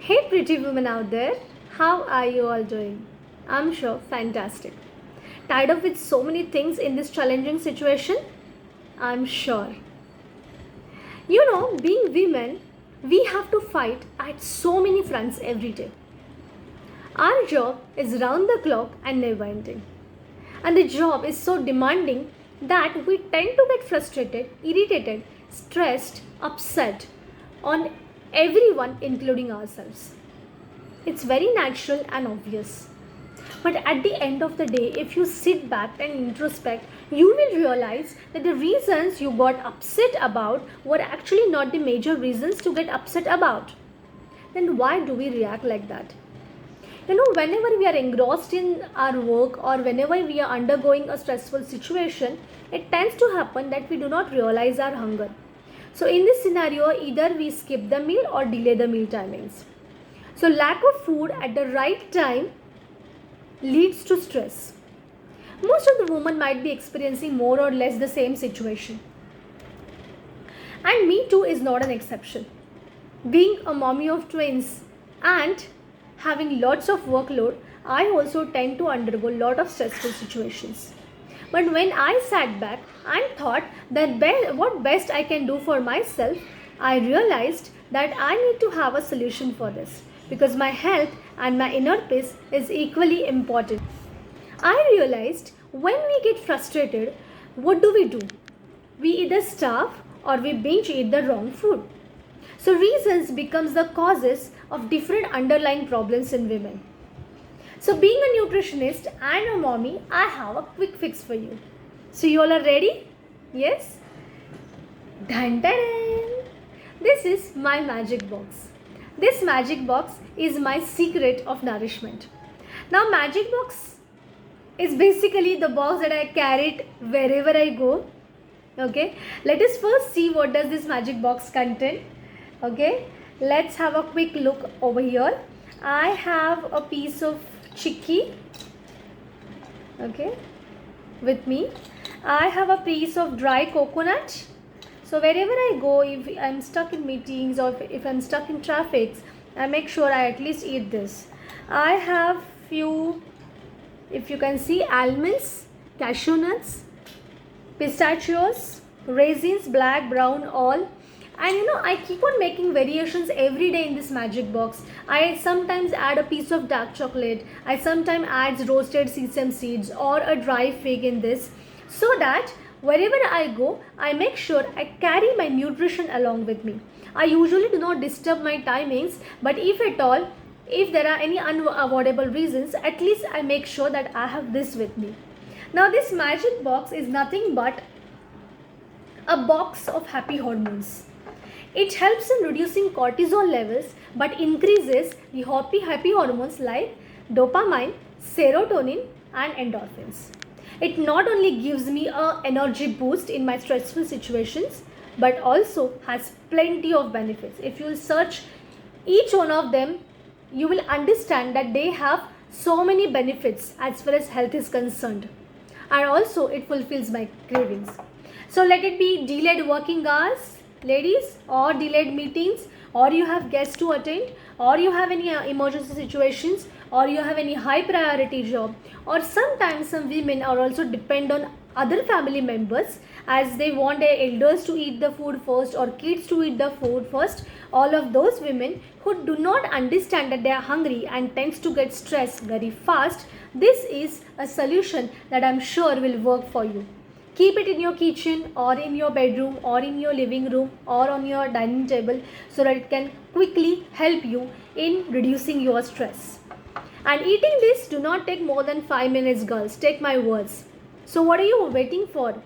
Hey, pretty women out there, how are you all doing? I'm sure fantastic. Tired of with so many things in this challenging situation? I'm sure. Being women, we have to fight at so many fronts every day. Our job is round the clock and never ending. And the job is so demanding that we tend to get frustrated, irritated, stressed, upset on everyone, including ourselves. It's very natural and obvious. But at the end of the day, if you sit back and introspect, you will realize that the reasons you got upset about were actually not the major reasons to get upset about. Then why do we react like that? Whenever we are engrossed in our work or whenever we are undergoing a stressful situation, it tends to happen that we do not realize our hunger. So in this scenario, either we skip the meal or delay the meal timings. So lack of food at the right time leads to stress. Most of the women might be experiencing more or less the same situation. And me too is not an exception. Being a mommy of twins and having lots of workload, I also tend to undergo a lot of stressful situations. But when I sat back and thought that what best I can do for myself, I realized that I need to have a solution for this because my health and my inner peace is equally important. I realized when we get frustrated, what do? We either starve or we binge eat the wrong food. So reasons becomes the causes of different underlying problems in women. So being a nutritionist and a mommy, I have a quick fix for you. So you all are ready? Yes? Dun, dun, dun. This is my magic box. This magic box is my secret of nourishment. Now magic box is basically the box that I carry it wherever I go. Okay, let us first see what does this magic box contain. Okay, let's have a quick look over here. I have a piece of chickpea, okay, with me. I have a piece of dry coconut. So wherever I go, if I'm stuck in meetings or if I'm stuck in traffic, I make sure I at least eat this. I have few, if you can see, almonds, cashew nuts, pistachios, raisins, black, brown, all. And I keep on making variations every day in this magic box. I sometimes add a piece of dark chocolate. I sometimes add roasted sesame seeds or a dry fig in this, so that wherever I go, I make sure I carry my nutrition along with me. I usually do not disturb my timings, but if at all, if there are any unavoidable reasons, at least I make sure that I have this with me. Now this magic box is nothing but a box of happy hormones. It helps in reducing cortisol levels but increases the happy hormones like dopamine, serotonin and endorphins. It not only gives me a energy boost in my stressful situations but also has plenty of benefits. If you search each one of them, you will understand that they have so many benefits as far as health is concerned. And also it fulfills my cravings. So let it be delayed working hours, ladies, or delayed meetings, or you have guests to attend, or you have any emergency situations, or you have any high priority job, or sometimes some women are also depend on other family members as they want their elders to eat the food first or kids to eat the food first. All of those women who do not understand that they are hungry and tends to get stressed very fast, this is a solution that I'm sure will work for you. Keep it in your kitchen or in your bedroom or in your living room or on your dining table so that it can quickly help you in reducing your stress. And eating this do not take more than 5 minutes, girls. Take my words. So what are you waiting for?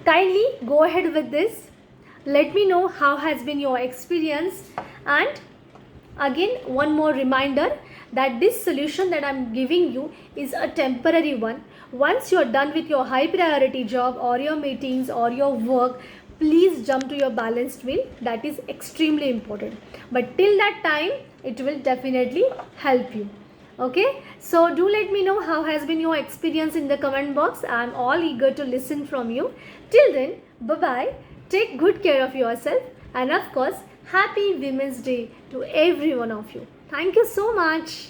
Kindly go ahead with this. Let me know how has been your experience. And again, one more reminder that this solution that I'm giving you is a temporary one. Once you're done with your high priority job or your meetings or your work, please jump to your balanced meal. That is extremely important. But till that time, it will definitely help you. Okay, so do let me know how has been your experience in the comment box. I'm all eager to listen from you. Till then, bye bye. Take good care of yourself and of course, Happy Women's Day to every one of you. Thank you so much.